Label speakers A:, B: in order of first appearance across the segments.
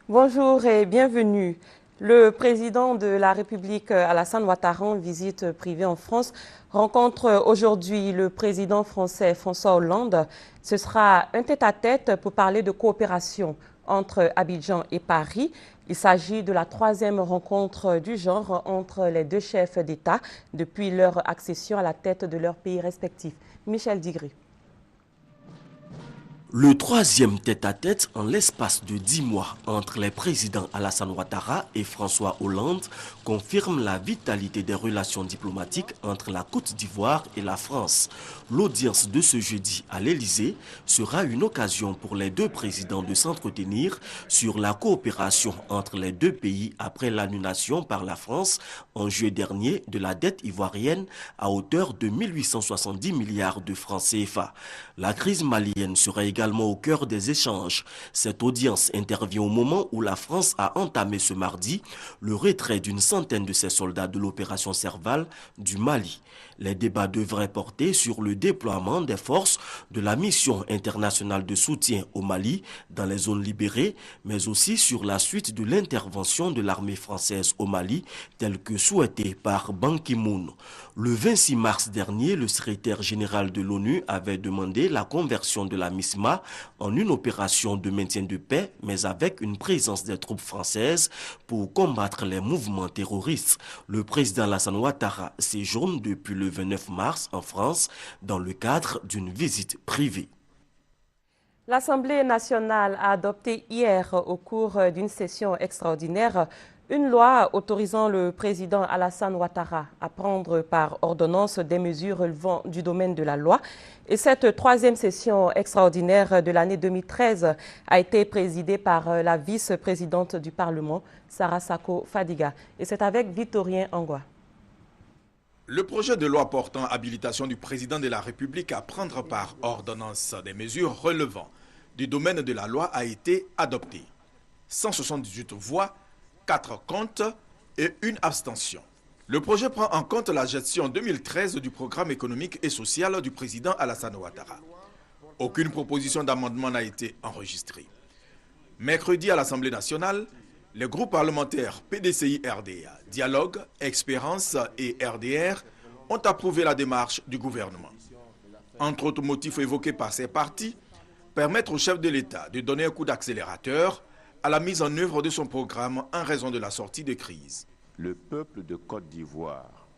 A: Bonjour et bienvenue. Le président de la République, Alassane Ouattara, en visite privée en France, rencontre aujourd'hui le président français François Hollande. Ce sera un tête-à-tête pour parler de coopération entre Abidjan et Paris. Il s'agit de la troisième rencontre du genre entre les deux chefs d'État depuis leur accession à la tête de leurs pays respectifs. Michel Digri.
B: Le troisième tête-à-tête en l'espace de 10 mois entre les présidents Alassane Ouattara et François Hollande confirme la vitalité des relations diplomatiques entre la Côte d'Ivoire et la France. L'audience de ce jeudi à l'Élysée sera une occasion pour les deux présidents de s'entretenir sur la coopération entre les deux pays après l'annulation par la France en juillet dernier de la dette ivoirienne à hauteur de 1870 milliards de francs CFA. La crise malienne sera également au cœur des échanges. Cette audience intervient au moment où la France a entamé ce mardi le retrait d'une centaine de ses soldats de l'opération Serval du Mali. Les débats devraient porter sur le déploiement des forces de la mission internationale de soutien au Mali dans les zones libérées, mais aussi sur la suite de l'intervention de l'armée française au Mali, telle que souhaitée par Ban Ki-moon. Le 26 mars dernier, le secrétaire général de l'ONU avait demandé la conversion de la MISMA en une opération de maintien de paix, mais avec une présence des troupes françaises pour combattre les mouvements terroristes. Le président Alassane Ouattara séjourne depuis le 29 mars en France dans le cadre d'une visite privée.
A: L'Assemblée nationale a adopté hier, au cours d'une session extraordinaire, une loi autorisant le président Alassane Ouattara à prendre par ordonnance des mesures relevant du domaine de la loi. Et cette troisième session extraordinaire de l'année 2013 a été présidée par la vice-présidente du Parlement, Sarah Sako Fadiga. Et c'est avec Victorien Angwa.
C: Le projet de loi portant habilitation du président de la République à prendre par ordonnance des mesures relevant du domaine de la loi a été adopté. 178 voix, 4 contre et une abstention. Le projet prend en compte la gestion 2013 du programme économique et social du président Alassane Ouattara. Aucune proposition d'amendement n'a été enregistrée. Mercredi à l'Assemblée nationale, les groupes parlementaires PDCI-RDA, Dialogue, Espérance et RDR ont approuvé la démarche du gouvernement. Entre autres motifs évoqués par ces partis, permettre au chef de l'État de donner un coup d'accélérateur à la mise en œuvre de son programme en raison de la sortie de crise.
D: Le peuple de Côte d'Ivoire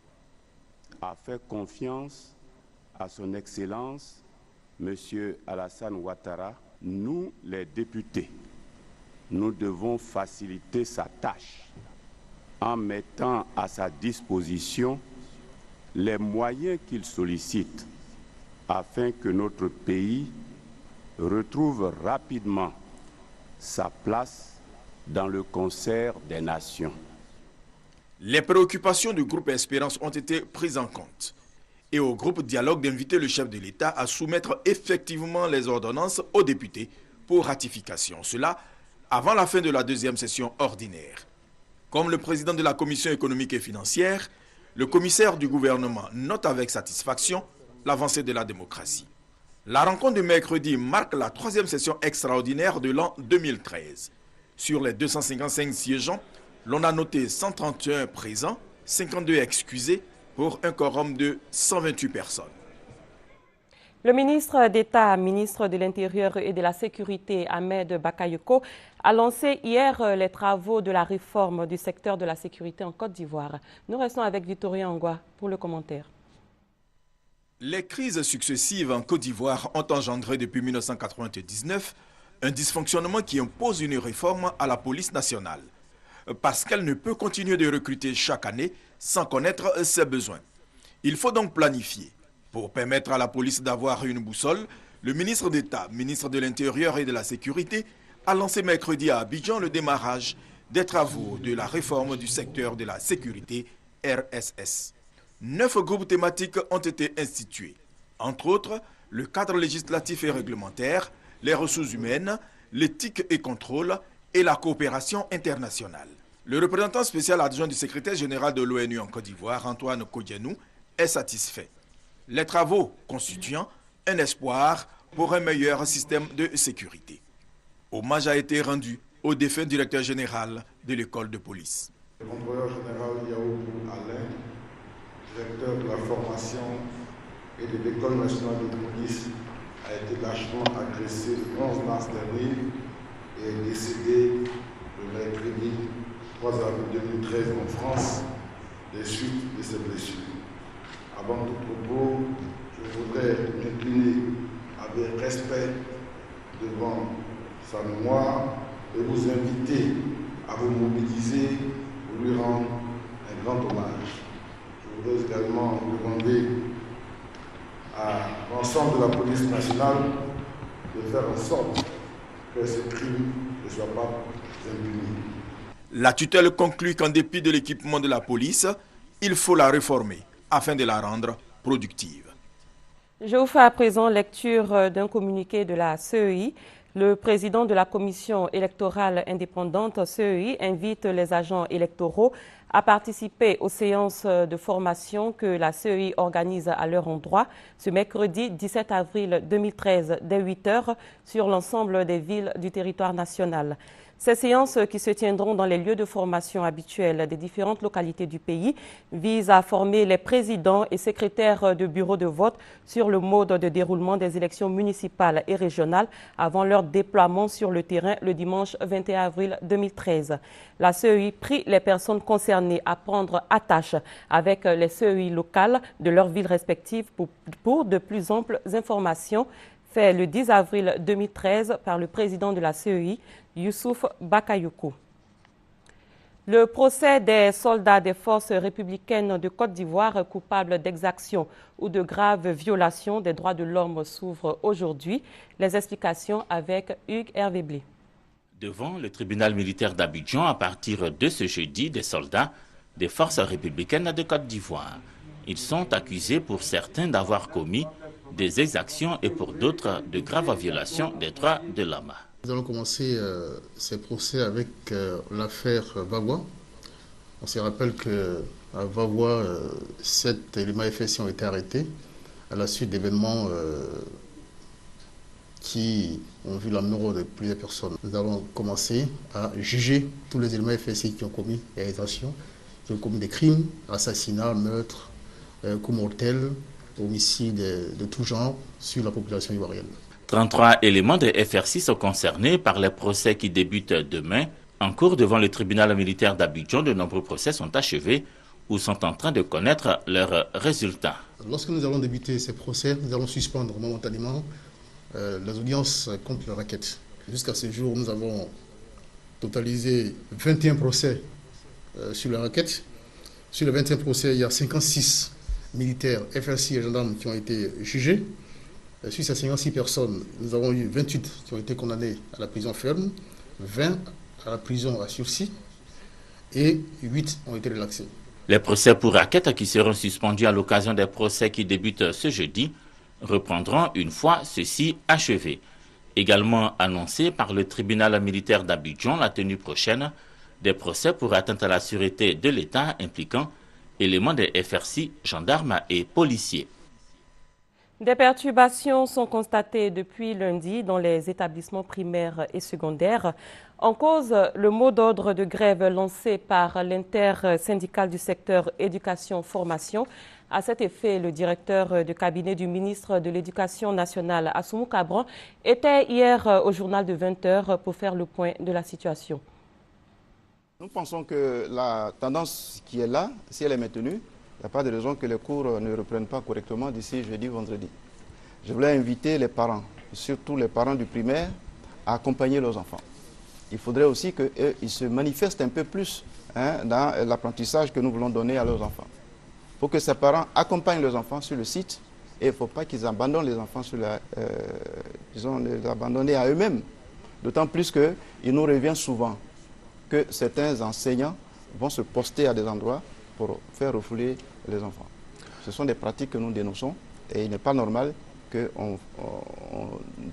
D: a fait confiance à son Excellence, M. Alassane Ouattara. Nous, les députés, nous devons faciliter sa tâche en mettant à sa disposition les moyens qu'il sollicite afin que notre pays retrouve rapidement sa place dans le concert des nations.
C: Les préoccupations du groupe Espérance ont été prises en compte et au groupe Dialogue d'inviter le chef de l'État à soumettre effectivement les ordonnances aux députés pour ratification. Cela avant la fin de la deuxième session ordinaire. Comme le président de la Commission économique et financière, le commissaire du gouvernement note avec satisfaction l'avancée de la démocratie. La rencontre de mercredi marque la troisième session extraordinaire de l'an 2013. Sur les 255 siégeants, l'on a noté 131 présents, 52 excusés pour un quorum de 128 personnes.
A: Le ministre d'État, ministre de l'Intérieur et de la Sécurité, Ahmed Bakayoko, a lancé hier les travaux de la réforme du secteur de la sécurité en Côte d'Ivoire. Nous restons avec Victorien Angwa pour le commentaire.
C: Les crises successives en Côte d'Ivoire ont engendré depuis 1999 un dysfonctionnement qui impose une réforme à la police nationale, parce qu'elle ne peut continuer de recruter chaque année sans connaître ses besoins. Il faut donc planifier. Pour permettre à la police d'avoir une boussole, le ministre d'État, ministre de l'Intérieur et de la Sécurité, a lancé mercredi à Abidjan le démarrage des travaux de la réforme du secteur de la sécurité RSS. 9 groupes thématiques ont été institués, entre autres le cadre législatif et réglementaire, les ressources humaines, l'éthique et contrôle et la coopération internationale. Le représentant spécial adjoint du secrétaire général de l'ONU en Côte d'Ivoire, Antoine Kodianou, est satisfait. Les travaux constituant un espoir pour un meilleur système de sécurité. Hommage a été rendu aux au défunt directeur général de l'école de police.
E: Le contrôleur général Yaoubou Alain, directeur de la formation et de l'école nationale de police, a été lâchement agressé le 11 mars dernier et est décédé le mercredi 3 avril 2013 en France des suites de ses blessures. Avant tout propos, je voudrais m'incliner avec respect devant sa mémoire et vous inviter à vous mobiliser pour lui rendre un grand hommage. Je voudrais également demander à l'ensemble de la police nationale de faire en sorte que ce crime ne soit pas impuni.
C: La tutelle conclut qu'en dépit de l'équipement de la police, il faut la réformer afin de la rendre productive.
A: Je vous fais à présent lecture d'un communiqué de la CEI. Le président de la Commission électorale indépendante, CEI, invite les agents électoraux à participer aux séances de formation que la CEI organise à leur endroit ce mercredi 17 avril 2013 dès 8 h sur l'ensemble des villes du territoire national. Ces séances qui se tiendront dans les lieux de formation habituels des différentes localités du pays visent à former les présidents et secrétaires de bureaux de vote sur le mode de déroulement des élections municipales et régionales avant leur déploiement sur le terrain le dimanche 21 avril 2013. La CEI prie les personnes concernées à prendre attache avec les CEI locales de leurs villes respectives pour de plus amples informations. Fait le 10 avril 2013 par le président de la CEI, Youssouf Bakayoko. Le procès des soldats des forces républicaines de Côte d'Ivoire coupables d'exactions ou de graves violations des droits de l'homme s'ouvre aujourd'hui. Les explications avec Hugues Hervé-Blé.
F: Devant le tribunal militaire d'Abidjan, à partir de ce jeudi, des soldats des forces républicaines de Côte d'Ivoire. Ils sont accusés pour certains d'avoir commis des exactions et pour d'autres de graves violations des droits de l'homme.
G: Nous allons commencer ces procès avec l'affaire Vavois. On se rappelle qu'à Vavois, 7 éléments FSI ont été arrêtés à la suite d'événements qui ont vu la mort de plusieurs personnes. Nous allons commencer à juger tous les éléments FSI qui ont commis des exactions, qui ont commis des crimes, assassinats, meurtres, coups mortels, homicides de tout genre sur la population ivoirienne.
F: 33 éléments de FRC sont concernés par les procès qui débutent demain. En cours devant le tribunal militaire d'Abidjan, de nombreux procès sont achevés ou sont en train de connaître leurs résultats.
G: Lorsque nous allons débuter ces procès, nous allons suspendre momentanément les audiences contre la requête. Jusqu'à ce jour, nous avons totalisé 21 procès sur la requête. Sur les 21 procès, il y a 56 militaires, FRC et gendarmes qui ont été jugés. Sur ces 56 personnes, nous avons eu 28 qui ont été condamnés à la prison ferme, 20 à la prison à sursis et 8 ont été relaxés.
F: Les procès pour raquettes qui seront suspendus à l'occasion des procès qui débutent ce jeudi reprendront une fois ceux-ci achevés. Également annoncé par le tribunal militaire d'Abidjan la tenue prochaine des procès pour atteinte à la sûreté de l'État impliquant éléments des FRC, gendarmes et policiers.
A: Des perturbations sont constatées depuis lundi dans les établissements primaires et secondaires. En cause, le mot d'ordre de grève lancé par l'intersyndical du secteur éducation-formation. À cet effet, le directeur de cabinet du ministre de l'Éducation nationale, Assoumou Kabran, était hier au journal de 20 h pour faire le point de la situation.
H: Nous pensons que la tendance qui est là, si elle est maintenue, il n'y a pas de raison que les cours ne reprennent pas correctement d'ici jeudi, vendredi. Je voulais inviter les parents, surtout les parents du primaire, à accompagner leurs enfants. Il faudrait aussi qu'ils se manifestent un peu plus dans l'apprentissage que nous voulons donner à leurs enfants. Il faut que ces parents accompagnent leurs enfants sur le site et il ne faut pas qu'ils abandonnent les enfants les abandonner à eux-mêmes. D'autant plus qu'il nous revient souvent que certains enseignants vont se poster à des endroits pour faire refouler les enfants. Ce sont des pratiques que nous dénonçons et il n'est pas normal qu'on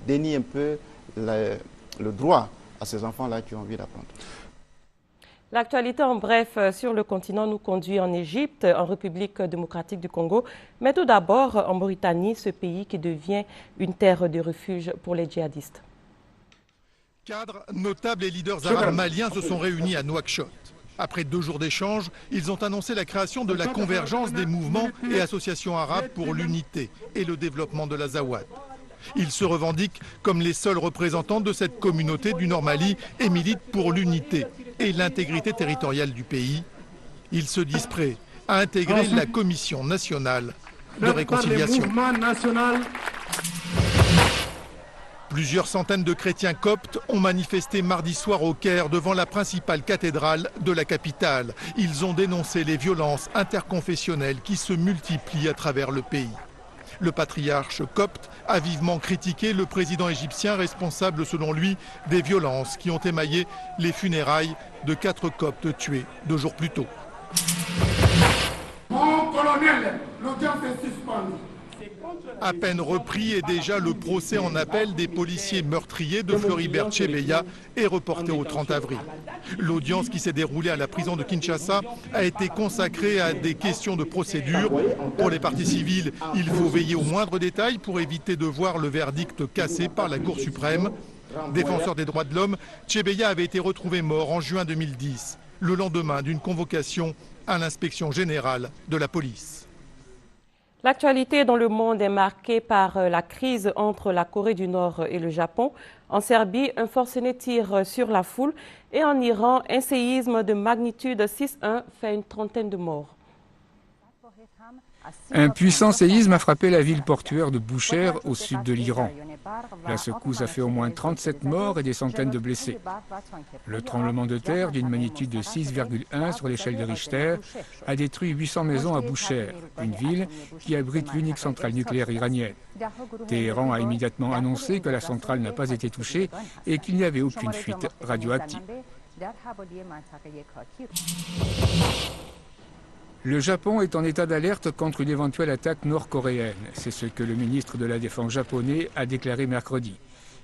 H: dénie un peu le droit à ces enfants-là qui ont envie d'apprendre.
A: L'actualité en bref sur le continent nous conduit en Égypte, en République démocratique du Congo, mais tout d'abord en Mauritanie, ce pays qui devient une terre de refuge pour les djihadistes.
I: Cadres, notables et leaders arabes maliens se sont réunis à Nouakchott. Après 2 jours d'échanges, ils ont annoncé la création de la convergence des mouvements et associations arabes pour l'unité et le développement de l'Azawad. Ils se revendiquent comme les seuls représentants de cette communauté du Nord Mali et militent pour l'unité et l'intégrité territoriale du pays. Ils se disent prêts à intégrer la Commission nationale de réconciliation. Plusieurs centaines de chrétiens coptes ont manifesté mardi soir au Caire devant la principale cathédrale de la capitale. Ils ont dénoncé les violences interconfessionnelles qui se multiplient à travers le pays. Le patriarche copte a vivement critiqué le président égyptien responsable selon lui des violences qui ont émaillé les funérailles de 4 coptes tués 2 jours plus tôt.
J: Mon colonel, l'audience est suspendue.
I: À peine repris et déjà le procès en appel des policiers meurtriers de Floribert Chebeya est reporté au 30 avril. L'audience qui s'est déroulée à la prison de Kinshasa a été consacrée à des questions de procédure. Pour les parties civiles, il faut veiller aux moindres détails pour éviter de voir le verdict cassé par la Cour suprême. Défenseur des droits de l'homme, Chebeya avait été retrouvé mort en juin 2010, le lendemain d'une convocation à l'inspection générale de la police.
A: L'actualité dans le monde est marquée par la crise entre la Corée du Nord et le Japon. En Serbie, un forcené tire sur la foule et en Iran, un séisme de magnitude 6,1 fait une trentaine de morts.
K: Un puissant séisme a frappé la ville portuaire de Boucher au sud de l'Iran. La secousse a fait au moins 37 morts et des centaines de blessés. Le tremblement de terre d'une magnitude de 6,1 sur l'échelle de Richter a détruit 800 maisons à Boucher, une ville qui abrite l'unique centrale nucléaire iranienne. Téhéran a immédiatement annoncé que la centrale n'a pas été touchée et qu'il n'y avait aucune fuite radioactive. Le Japon est en état d'alerte contre une éventuelle attaque nord-coréenne. C'est ce que le ministre de la Défense japonais a déclaré mercredi.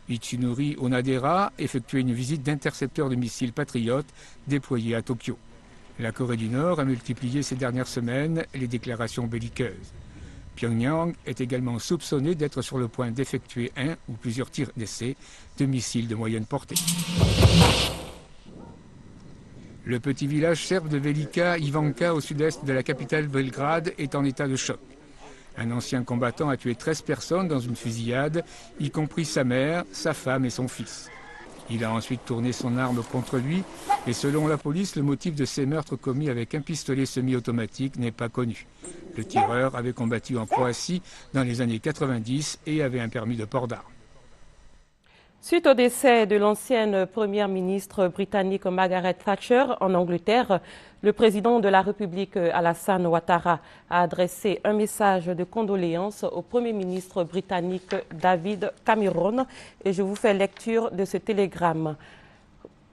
K: Itsunori Onadera effectuait une visite d'intercepteurs de missiles patriotes déployés à Tokyo. La Corée du Nord a multiplié ces dernières semaines les déclarations belliqueuses. Pyongyang est également soupçonné d'être sur le point d'effectuer un ou plusieurs tirs d'essai de missiles de moyenne portée. Le petit village serbe de Velika Ivanka au sud-est de la capitale Belgrade est en état de choc. Un ancien combattant a tué 13 personnes dans une fusillade, y compris sa mère, sa femme et son fils. Il a ensuite tourné son arme contre lui et selon la police, le motif de ces meurtres commis avec un pistolet semi-automatique n'est pas connu. Le tireur avait combattu en Croatie dans les années 90 et avait un permis de port d'armes.
A: Suite au décès de l'ancienne première ministre britannique Margaret Thatcher en Angleterre, le président de la République Alassane Ouattara a adressé un message de condoléances au premier ministre britannique David Cameron et je vous fais lecture de ce télégramme.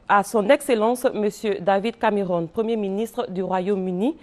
A: À son Excellence, Monsieur David Cameron, Premier ministre du Royaume-Uni,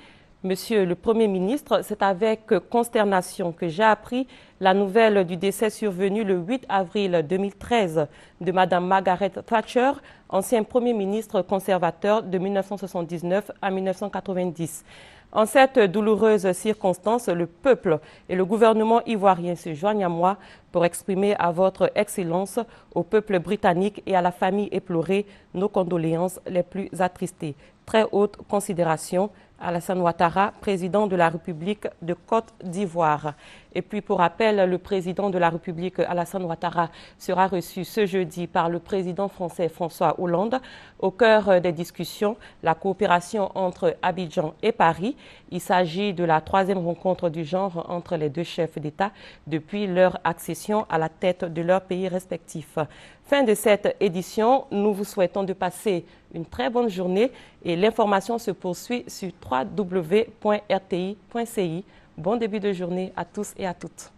A: Monsieur le Premier ministre, c'est avec consternation que j'ai appris la nouvelle du décès survenu le 8 avril 2013 de Madame Margaret Thatcher, ancien Premier ministre conservateur de 1979 à 1990. En cette douloureuse circonstance, le peuple et le gouvernement ivoirien se joignent à moi pour exprimer à votre Excellence, au peuple britannique et à la famille éplorée nos condoléances les plus attristées. Très haute considération, Alassane Ouattara, président de la République de Côte d'Ivoire. Et puis pour rappel, le président de la République, Alassane Ouattara, sera reçu ce jeudi par le président français François Hollande. Au cœur des discussions, la coopération entre Abidjan et Paris. Il s'agit de la 3e rencontre du genre entre les deux chefs d'État depuis leur accession à la tête de leurs pays respectifs. Fin de cette édition, nous vous souhaitons de passer une très bonne journée et l'information se poursuit sur www.rti.ci. Bon début de journée à tous et à toutes.